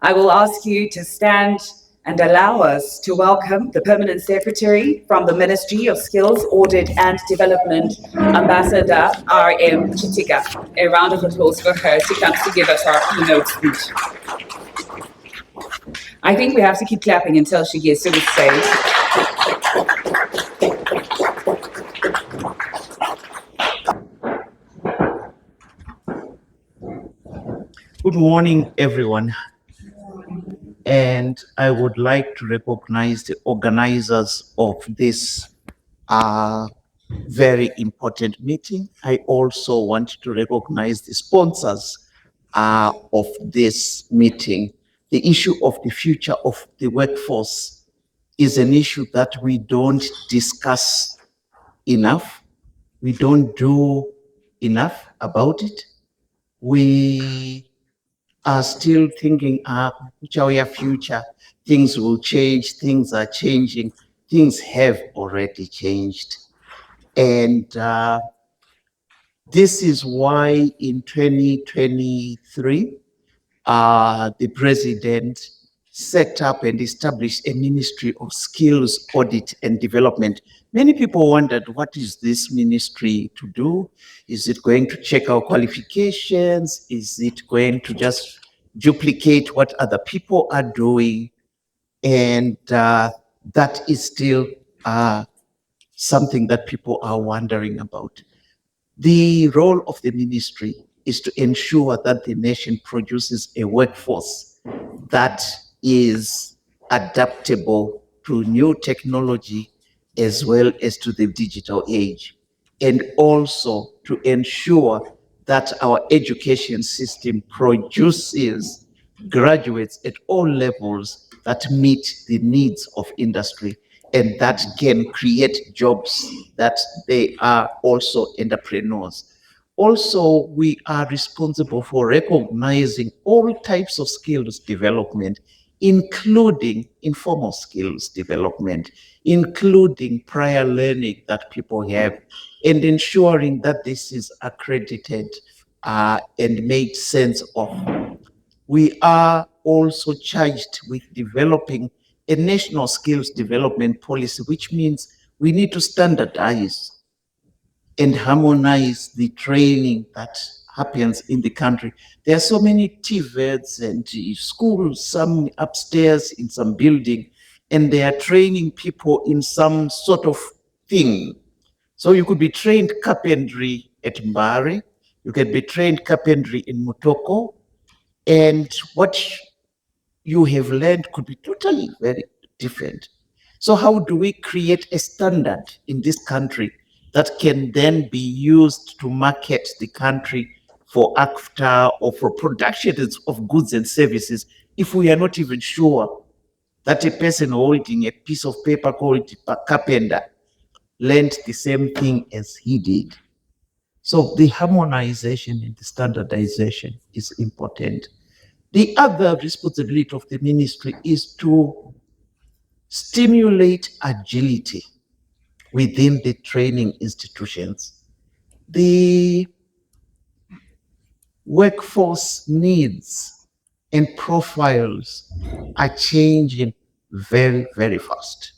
I will ask you to stand and allow us to welcome the Permanent Secretary from the Ministry of Skills, Audit and Development, Ambassador R.M Chitiga. A round of applause for her. She comes to give us our keynote speech. I think we have to keep clapping until she gets to the stage. Good morning, everyone. And I would like to recognize the organizers of this very important meeting. I also want to recognize the sponsors of this meeting. The issue of the future of the workforce is an issue that we don't discuss enough. We don't do enough about it. We are still thinking, our future, things will change, things are changing, things have already changed. And this is why in 2023, the president set up and established a Ministry of Skills, Audit and Development. Many people wondered, what is this ministry to do? Is it going to check our qualifications? Is it going to just duplicate what other people are doing? And that is still something that people are wondering about. The role of the ministry is to ensure that the nation produces a workforce that is adaptable to new technology as well as to the digital age, and also to ensure that our education system produces graduates at all levels that meet the needs of industry and that can create jobs, that they are also entrepreneurs. Also, we are responsible for recognizing all types of skills development, including informal skills development, including prior learning that people have, and ensuring that this is accredited and made sense of. We are also charged with developing a national skills development policy, which means we need to standardize and harmonize the training that happens in the country. There are so many TVETs and schools, some upstairs in some building, and they are training people in some sort of thing. So you could be trained carpentry at Mbari, you can be trained carpentry in Mutoko, and what you have learned could be totally very different. So how do we create a standard in this country that can then be used to market the country for ACFTA or for production of goods and services if we are not even sure that a person holding a piece of paper called carpenter learned the same thing as he did? So the harmonization and the standardization is important. The other responsibility of the ministry is to stimulate agility within the training institutions. The workforce needs and profiles are changing very, very fast.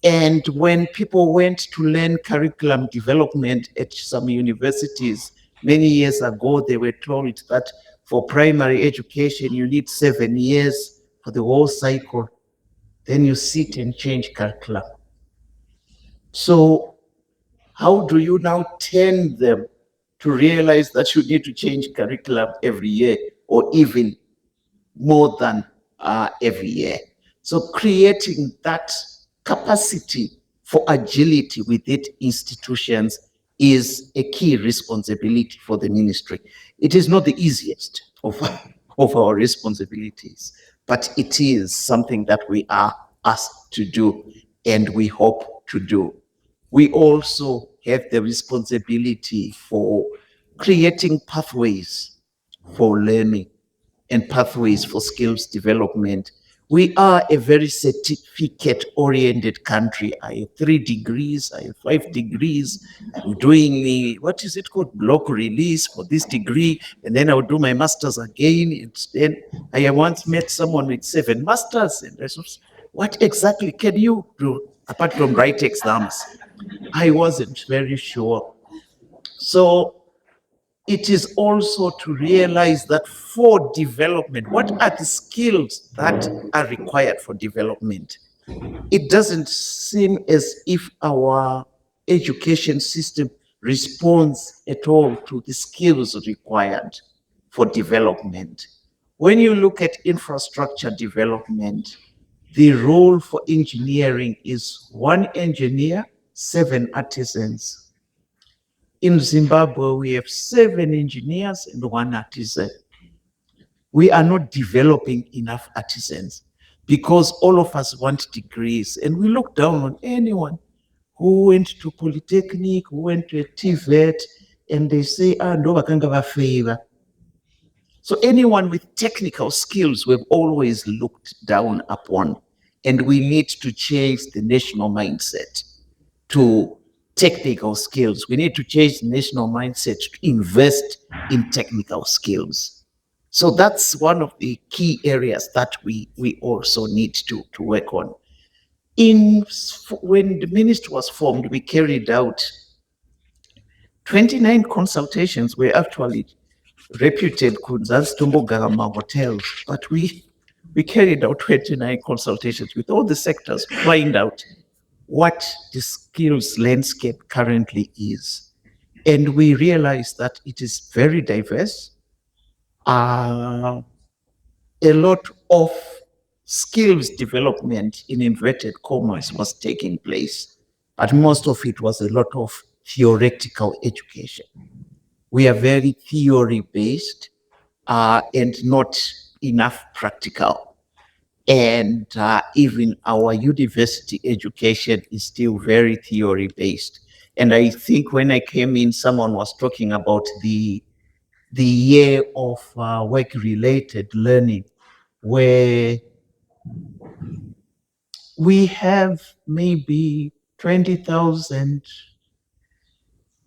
And when people went to learn curriculum development at some universities many years ago, they were told that for primary education, you need 7 years for the whole cycle. Then you sit and change curriculum. So how do you now turn them to realize that you need to change curriculum every year or even more than every year? So creating that capacity for agility within institutions is a key responsibility for the ministry. It is not the easiest of our responsibilities, but it is something that we are asked to do and we hope to do. We also have the responsibility for creating pathways for learning and pathways for skills development, We are a very certificate-oriented country. I have 3 degrees, I have 5 degrees. I'm doing the, what is it called, block release for this degree, and then I will do my master's again. Then I once met someone with 7 masters, and I said, what exactly can you do apart from write exams? I wasn't very sure. So it is also to realize that for development, what are the skills that are required for development? It doesn't seem as if our education system responds at all to the skills required for development. When you look at infrastructure development, the role for engineering is 1 engineer, 7 artisans. In Zimbabwe, we have 7 engineers and 1 artisan. We are not developing enough artisans because all of us want degrees, and we look down on anyone who went to Polytechnic, who went to a TVET, and they say, ndo vakanga vafeva. So anyone with technical skills, we've always looked down upon, and we need to change the national mindset to technical skills. We need to change the national mindset to invest in technical skills. So that's one of the key areas that we also need to work on. When the ministry was formed, we carried out 29 consultations were actually reputed Kunzan's Tumbogama hotels, but we carried out 29 consultations with all the sectors to find out what the skills landscape currently is. And we realized that it is very diverse. A lot of skills development in inverted commas was taking place, but most of it was a lot of theoretical education. We are very theory-based and not enough practical. And even our university education is still very theory-based. And I think when I came in, someone was talking about the year of work-related learning, where we have maybe 20,000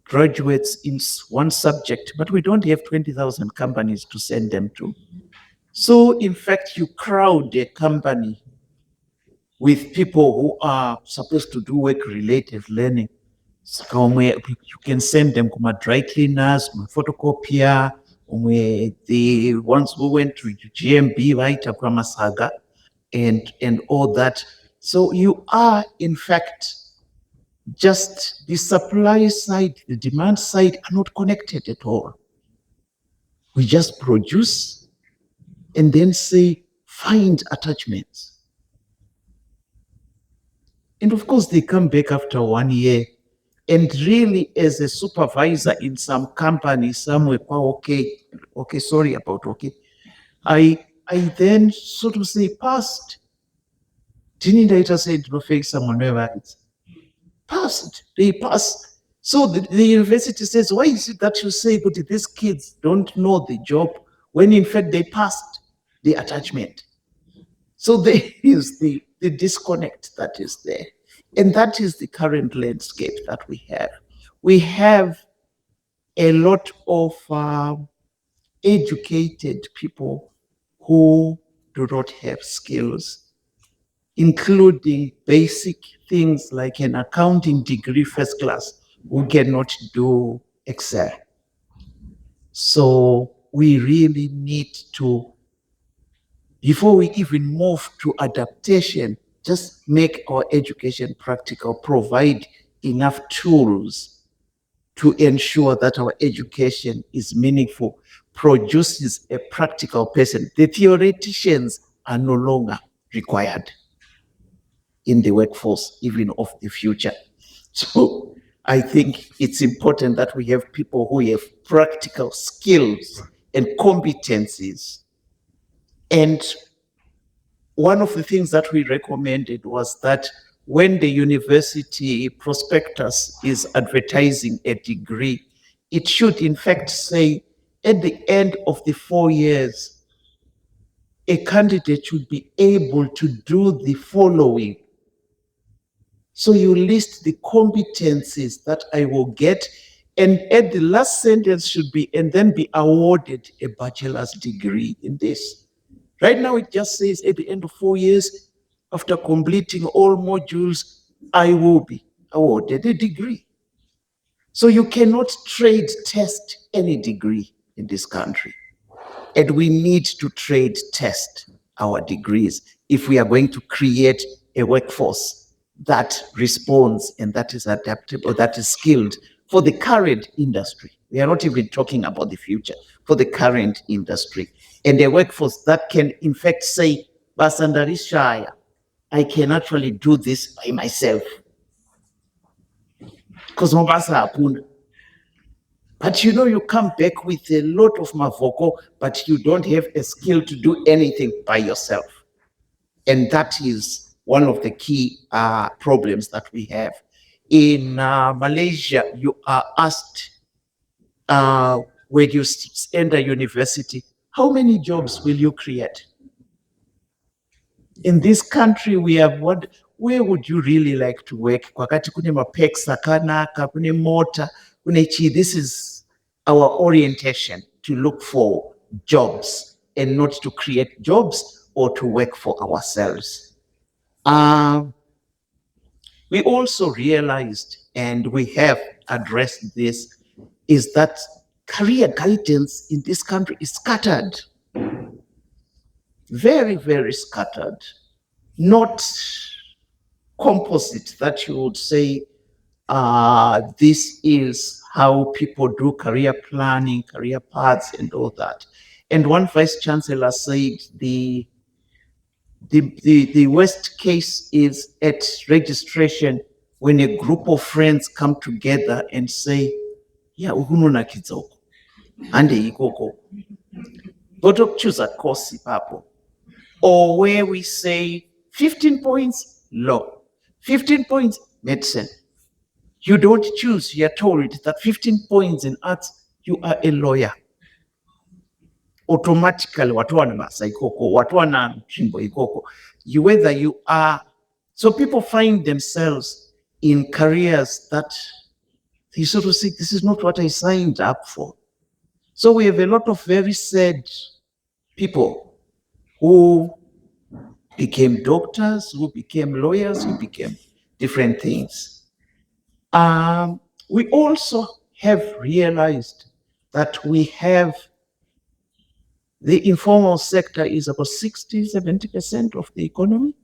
graduates in one subject, but we don't have 20,000 companies to send them to. So in fact, you crowd a company with people who are supposed to do work-related learning. So you can send them to my dry cleaners, my photocopier, the ones who went to GMB, right, Masaga, and all that. So you are, in fact, just the supply side, the demand side are not connected at all. We just produce and then say, find attachments. And of course, they come back after 1 year. And really, as a supervisor in some company, somewhere, okay, sorry about okay, I then sort of say, passed. Didn't I say to fake someone where it's passed? They passed. So the university says, why is it that you say, but these kids don't know the job when in fact they passed the attachment? So there is the disconnect that is there. And that is the current landscape that we have. We have a lot of educated people who do not have skills, including basic things like an accounting degree first class who cannot do Excel. So we really need to, before we even move to adaptation, just make our education practical, provide enough tools to ensure that our education is meaningful, produces a practical person. The theoreticians are no longer required in the workforce, even of the future. So I think it's important that we have people who have practical skills and competencies. And one of the things that we recommended was that when the university prospectus is advertising a degree, it should in fact say at the end of the 4 years, a candidate should be able to do the following. So you list the competencies that I will get, and at the last sentence should be, and then be awarded a bachelor's degree in this. Right now, it just says at the end of 4 years, after completing all modules, I will be awarded a degree. So you cannot trade test any degree in this country. And we need to trade test our degrees if we are going to create a workforce that responds and that is adaptable, that is skilled for the current industry. We are not even talking about the future, for the current industry. And a workforce that can, in fact, say, Basandarishaya, I can actually do this by myself. Because Mombasa hapuna. But you know, you come back with a lot of mavoko, but you don't have a skill to do anything by yourself. And that is one of the key problems that we have. In Malaysia, you are asked when you enter university, how many jobs will you create? In this country, we have what? Where would you really like to work? Kwakati kune mapex akanaka, kune mota, kune chi. This is our orientation, to look for jobs and not to create jobs or to work for ourselves. We also realized, and we have addressed this, is that career guidance in this country is scattered. Very, very scattered. Not composite that you would say, this is how people do career planning, career paths, and all that. And one vice chancellor said the worst case is at registration, when a group of friends come together and say, yeah, ukunona kizoko, ande ikoko. Go to choose a course papo. Or where we say 15 points, law, 15 points, medicine. You don't choose, you're told that 15 points in arts, you are a lawyer. Automatically, watuana masa ikoko, watuana chimbo ikoko. Whether you are, so people find themselves in careers that they sort of say, this is not what I signed up for. So we have a lot of very sad people who became doctors, who became lawyers, who became different things. We also have realized that we have the informal sector is about 60-70% of the economy.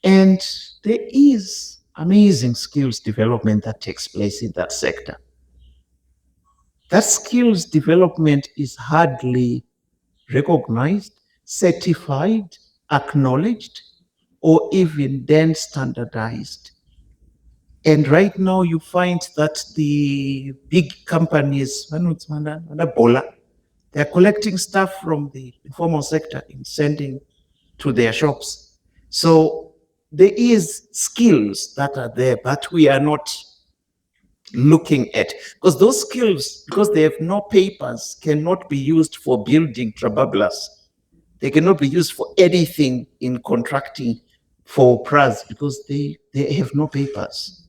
And there is amazing skills development that takes place in that sector. That skills development is hardly recognized, certified, acknowledged, or even then standardized. And right now you find that the big companies, they're collecting stuff from the informal sector and sending to their shops. So there is skills that are there, but we are not looking at, because those skills, because they have no papers, cannot be used for building trabablas. They cannot be used for anything in contracting for PRAS because they have no papers.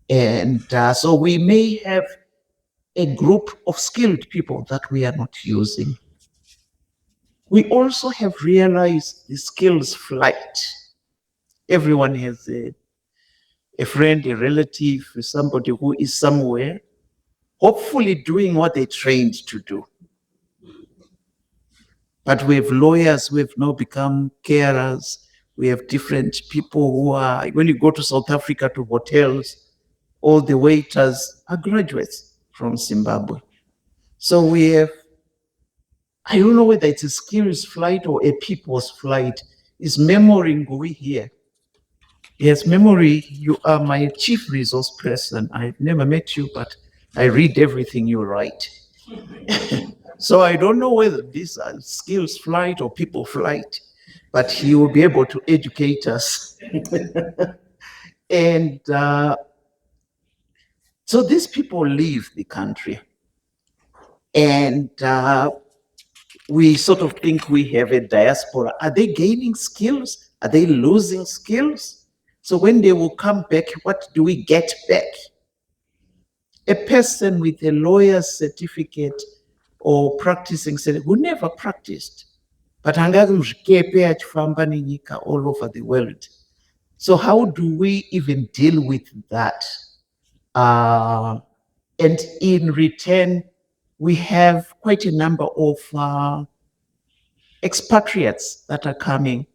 And so we may have a group of skilled people that we are not using. We also have realized the skills flight. Everyone has a friend, a relative, somebody who is somewhere, hopefully doing what they trained to do. But we have lawyers who have now become carers. We have different people who are, when you go to South Africa to hotels, all the waiters are graduates from Zimbabwe. So we have, I don't know whether it's a skills flight or a people's flight. Is Memory Ngui here? Yes, Memory, you are my chief resource person. I've never met you, but I read everything you write. So I don't know whether these are skills flight or people flight, but he will be able to educate us. And so these people leave the country. And we sort of think we have a diaspora. Are they gaining skills? Are they losing skills? So when they will come back, what do we get back? A person with a lawyer's certificate or practicing who never practiced, but angari muzvikepe achifamba nenyika all over the world. So how do we even deal with that? And in return, we have quite a number of expatriates that are coming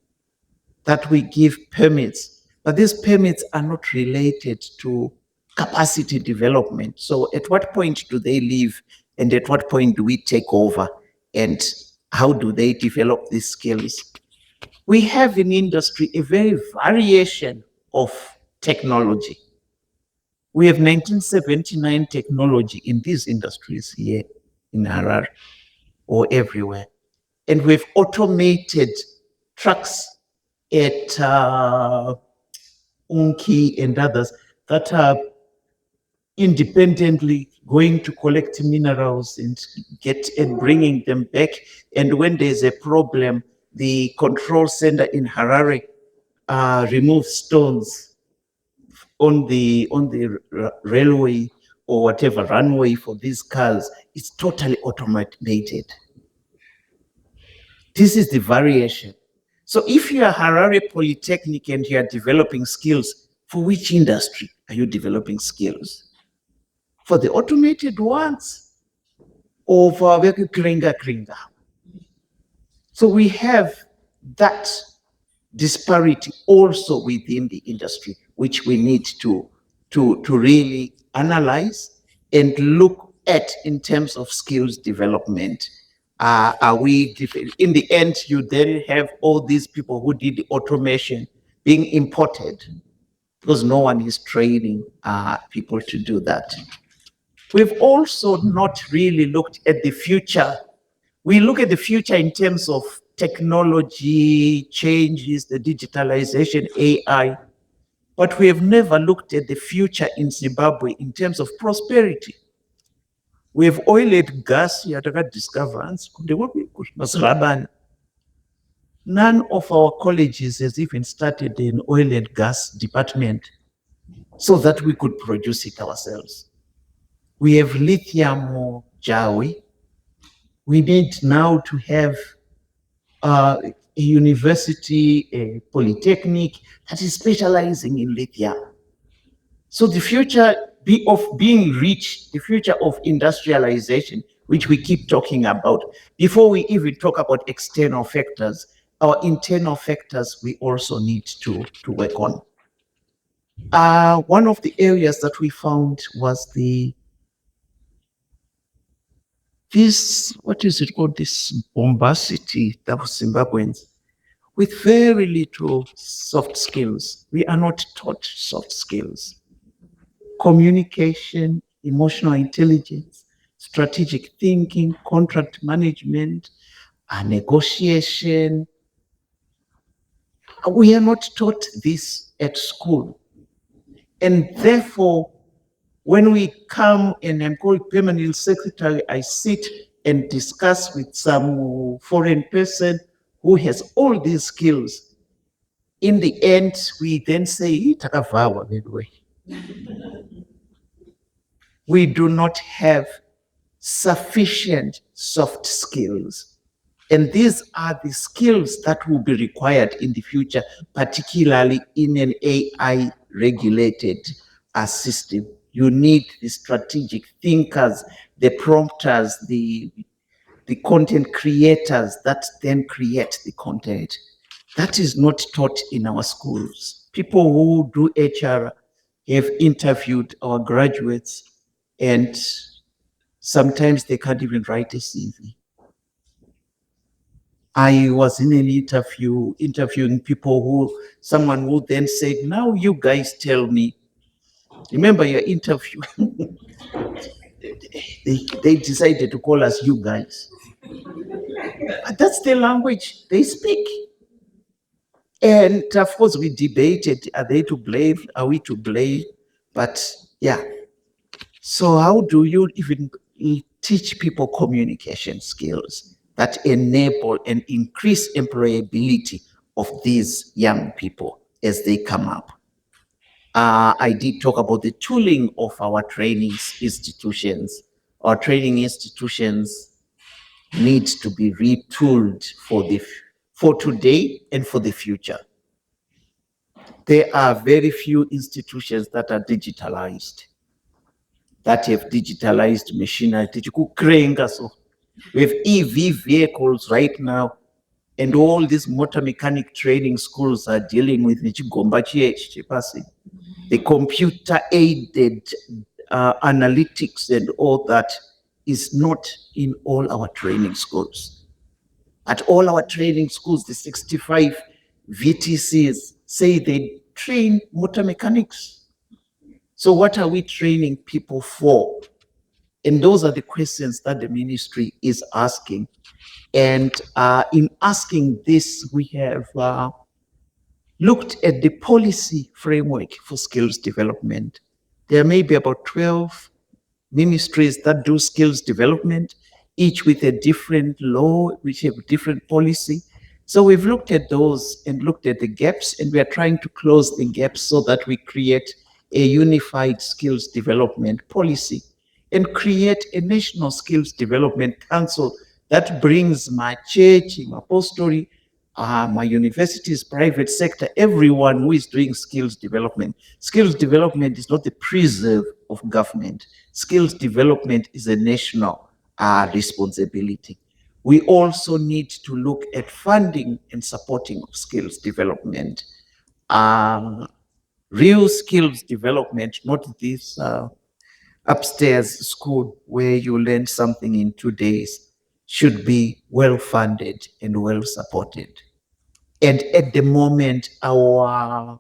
that we give permits, but these permits are not related to capacity development. So at what point do they leave, and at what point do we take over, and how do they develop these skills? We have in industry a very variation of technology. We have 1979 technology in these industries here in Harare or everywhere. And we've automated trucks at Unki and others that are independently going to collect minerals and bringing them back. And when there's a problem, the control center in Harare removes stones on the railway or whatever runway for these cars. It's totally automated. This is the variation. So if you are Harare Polytechnic and you are developing skills, for which industry are you developing skills? For the automated ones or for kringa? So we have that disparity also within the industry, which we need to really analyze and look at in terms of skills development. Are we, in the end, you then have all these people who did the automation being imported because no one is training people to do that. We've also not really looked at the future. We look at the future in terms of technology changes, the digitalization, AI, but we have never looked at the future in Zimbabwe in terms of prosperity. We have oil and gas, discoveries. None of our colleges has even started an oil and gas department so that we could produce it ourselves. We have lithium Jawi. We need now to have a university, a polytechnic that is specializing in lithium. So the future of being rich, the future of industrialization, which we keep talking about, before we even talk about external factors, our internal factors we also need to work on. One of the areas that we found was what is it called, this bombacity that was Zimbabweans with very little soft skills. We are not taught soft skills. Communication, emotional intelligence, strategic thinking, contract management, negotiation. We are not taught this at school. And therefore, when we come and I'm called permanent secretary, I sit and discuss with some foreign person who has all these skills. In the end, we then say, "Takavawa, by the way." We do not have sufficient soft skills. And these are the skills that will be required in the future, particularly in an AI regulated system. You need the strategic thinkers, the prompters, the content creators that then create the content. That is not taught in our schools. People who do HR have interviewed our graduates and sometimes they can't even write a CV. I was in an interview, interviewing people someone who then said, "Now you guys tell me, remember your interview." they decided to call us "you guys." But that's the language they speak. And of course, we debated, are they to blame? Are we to blame? But yeah. So how do you even teach people communication skills? that enable and increase employability of these young people as they come up. I did talk about the tooling of our training institutions. Our training institutions need to be retooled for today and for the future. There are very few institutions that are digitalized, that have digitalized machinery. We have EV vehicles right now, and all these motor mechanic training schools are dealing with the computer aided analytics and all that is not in all our training schools. At all our training schools, the 65 VTCs say they train motor mechanics. So what are we training people for? And those are the questions that the ministry is asking. And in asking this, we have looked at the policy framework for skills development. There may be about 12 ministries that do skills development, each with a different law, which have different policy. So we've looked at those and looked at the gaps, and we are trying to close the gaps so that we create a unified skills development policy and create a national skills development council that brings my church, my apostle, my universities, private sector, everyone who is doing skills development. Skills development is not the preserve of government. Skills development is a national responsibility. We also need to look at funding and supporting of skills development. Real skills development, not this upstairs school where you learn something in 2 days, should be well funded and well supported. And at the moment, our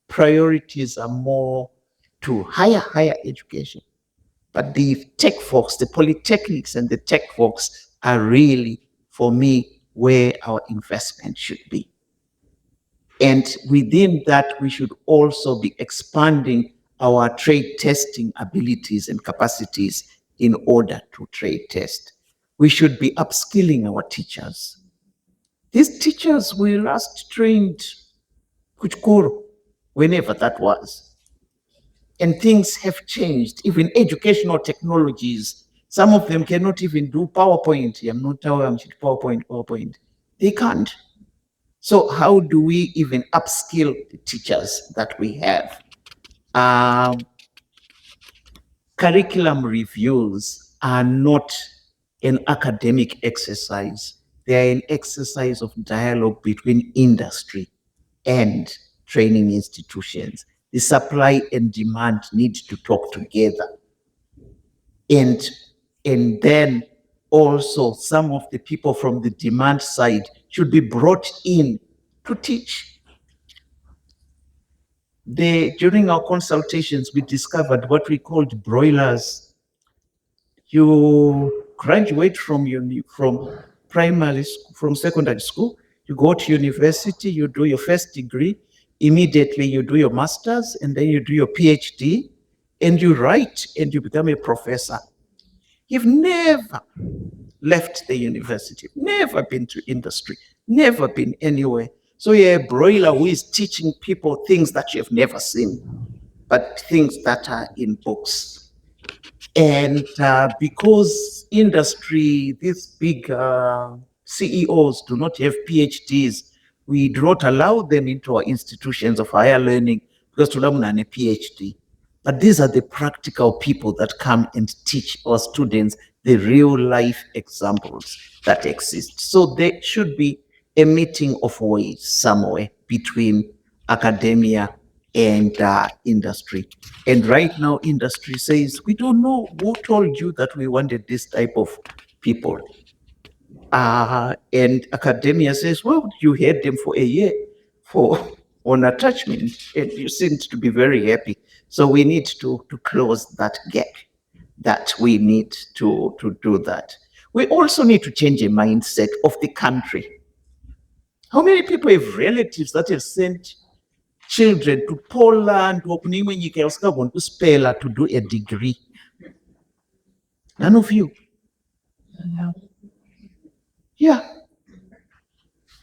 priorities are more to higher education. But the tech folks, the polytechnics and the tech folks are really, for me, where our investment should be. And within that, we should also be expanding our trade testing abilities and capacities in order to trade test. We should be upskilling our teachers. These teachers were last trained Kuchukuru, whenever that was. And things have changed, even educational technologies. Some of them cannot even do PowerPoint. I'm not telling them PowerPoint. They can't. So how do we even upskill the teachers that we have? Curriculum reviews are not an academic exercise. They are an exercise of dialogue between industry and training institutions. The supply and demand need to talk together. And then also some of the people from the demand side should be brought in to teach. During our consultations, we discovered what we called broilers. You graduate from primary school, from secondary school, you go to university, you do your first degree, immediately you do your master's, and then you do your PhD, and you write, and you become a professor. You've never left the university, never been to industry, never been anywhere. So you're a broiler who is teaching people things that you've never seen, but things that are in books. And because industry, these big CEOs do not have PhDs, we do not allow them into our institutions of higher learning because to learn a PhD. But these are the practical people that come and teach our students the real life examples that exist. So there should be a meeting of ways somewhere between academia and industry. And right now, industry says, we don't know who told you that we wanted this type of people. And academia says, well, you had them for a year on attachment, and you seemed to be very happy. So we need to close that gap, that we need to do that. We also need to change the mindset of the country. How many people have relatives that have sent children to Poland, to Spela to do a degree? None of you. Yeah.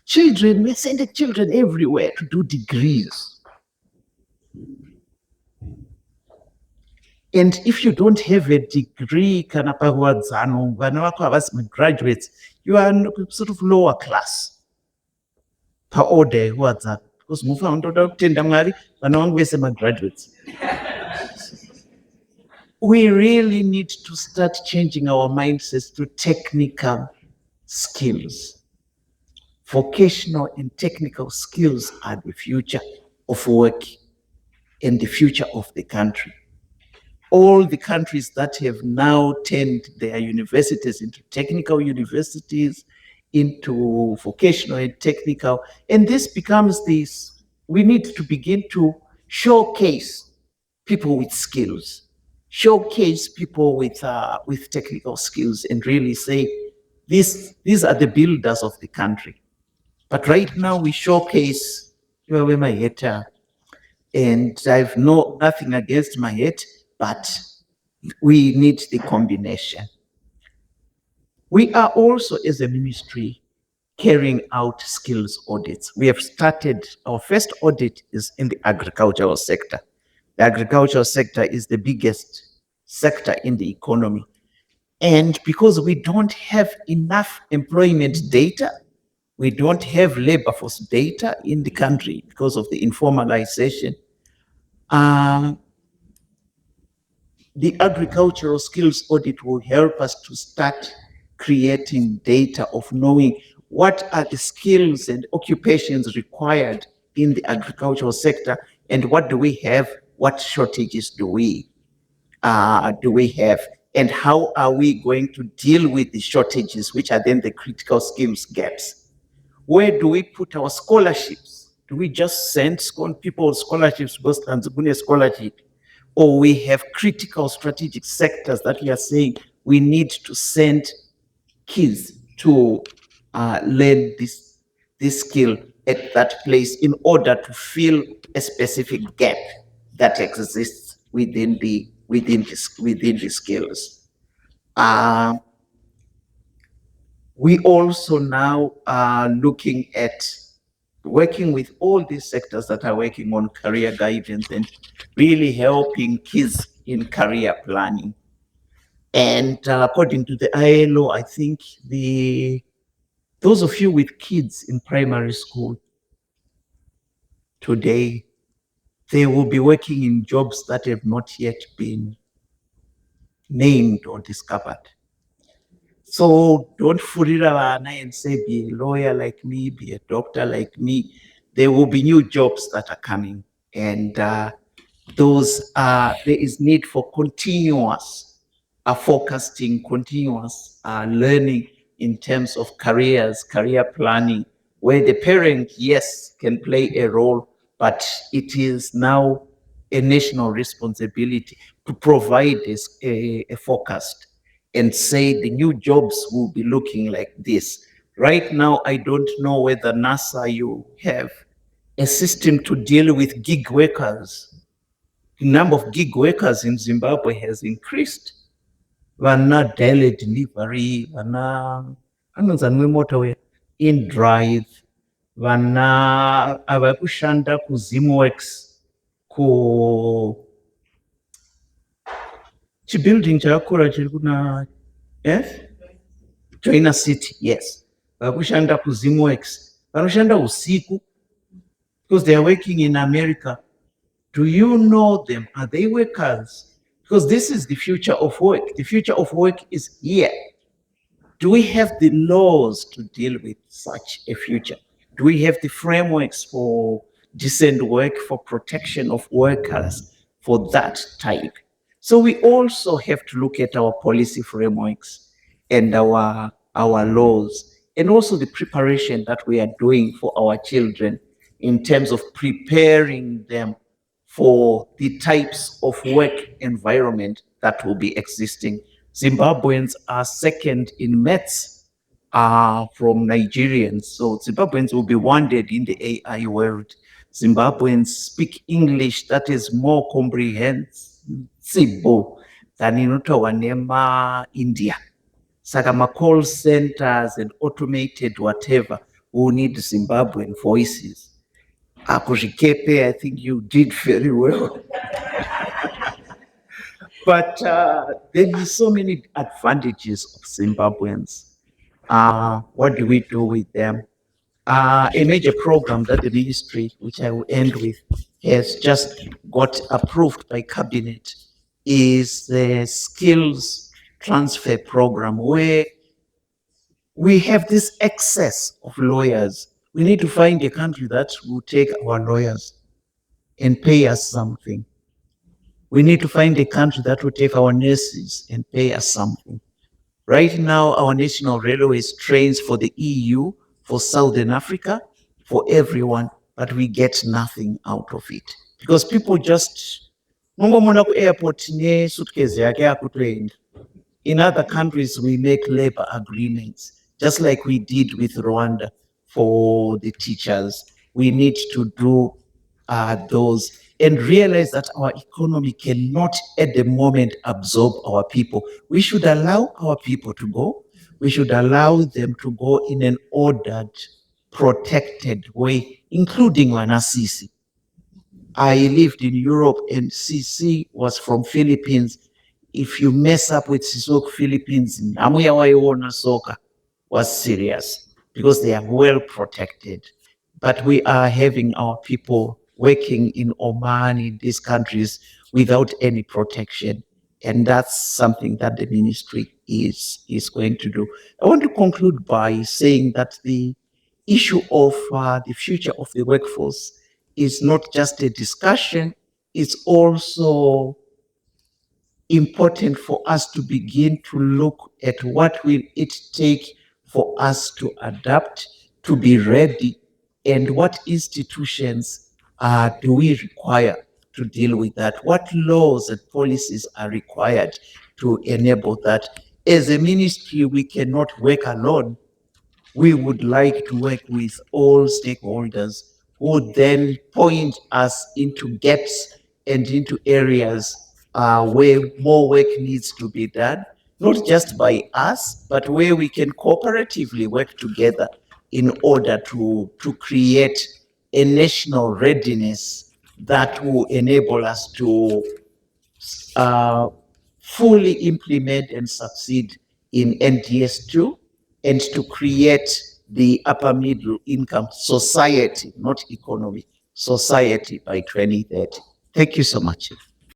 Children, we're sending children everywhere to do degrees. And if you don't have a degree, kana pakuwadzano, vana vako havasi graduates, you are sort of lower class. Paorder yekuwadzana. Because mufanira kutoda kutenda Mwari, vana vangu vese graduates. We really need to start changing our mindsets to technical skills. Vocational and technical skills are the future of work and the future of the country. All the countries that have now turned their universities into technical universities, into vocational and technical, and this becomes this, we need to begin to showcase people with skills, showcase people with technical skills, and really say, these are the builders of the country. But right now we showcase, my head, and I've nothing against my head, but we need the combination. We are also, as a ministry, carrying out skills audits. We have started, our first audit is in the agricultural sector. The agricultural sector is the biggest sector in the economy. And because we don't have enough employment data, we don't have labor force data in the country because of the informalization. The agricultural skills audit will help us to start creating data of knowing what are the skills and occupations required in the agricultural sector, and what do we have, what shortages do we have, and how are we going to deal with the shortages, which are then the critical skills gaps. Where do we put our scholarships? Do we just send people scholarships because Tanzania scholarship? Or we have critical strategic sectors that we are saying we need to send kids to learn this skill at that place in order to fill a specific gap that exists within the skills. We also now are looking at working with all these sectors that are working on career guidance and really helping kids in career planning. And according to the ILO, I think those of you with kids in primary school today, they will be working in jobs that have not yet been named or discovered. So don't fool around and say, be a lawyer like me, be a doctor like me. There will be new jobs that are coming. And there is need for continuous forecasting, continuous learning in terms of careers, career planning, where the parent, yes, can play a role, but it is now a national responsibility to provide a forecast and say the new jobs will be looking like this. Right now, I don't know whether NASA, you have a system to deal with gig workers. The number of gig workers in Zimbabwe has increased. Vana daily delivery, vana anozanwe motorway in drive, vana avakushanda ku Zimworks, ku chibuilding chakakura chiri kuna Joiner City, yes. Vakushanda ku Zimworks, vanoshanda usiku because they are working in America. Do you know them? Are they workers? Because this is the future of work. The future of work is here. Do we have the laws to deal with such a future? Do we have the frameworks for decent work, for protection of workers, for that type? So we also have to look at our policy frameworks and our laws, and also the preparation that we are doing for our children in terms of preparing them for the types of work environment that will be existing. Zimbabweans are second in maths from Nigerians. So Zimbabweans will be wanted in the AI world. Zimbabweans speak English that is more comprehensible than in Nema, India. Saka call centers and automated whatever will need Zimbabwean voices. Akuzvikepe, I think you did very well. But there is so many advantages of Zimbabweans. What do we do with them? A major program that the ministry, which I will end with, has just got approved by cabinet is the skills transfer program, where we have this excess of lawyers. We need to find a country that will take our lawyers and pay us something. We need to find a country that will take our nurses and pay us something. Right now, our national railways trains for the EU, for Southern Africa, for everyone, but we get nothing out of it. Because people just, mungomona ku airport ne suitcase yake akutoenda. In other countries, we make labor agreements, just like we did with Rwanda for the teachers. We need to do those and realize that our economy cannot at the moment absorb our people. We should allow our people to go. We should allow them to go in an ordered, protected way, including Wanasisi. I lived in Europe and CC was from Philippines. If you mess up with Sisok Philippines, Namuya Waiona Soka was serious because they are well protected. But we are having our people working in Oman, in these countries, without any protection. And that's something that the ministry is going to do. I want to conclude by saying that the issue of the future of the workforce is not just a discussion, it's also important for us to begin to look at what will it take for us to adapt, to be ready, and what institutions do we require to deal with that? What laws and policies are required to enable that? As a ministry, we cannot work alone. We would like to work with all stakeholders who then point us into gaps and into areas where more work needs to be done, not just by us, but where we can cooperatively work together in order to create a national readiness that will enable us to fully implement and succeed in NDS2 and to create the upper middle income society, not economy, society by 2030. Thank you so much.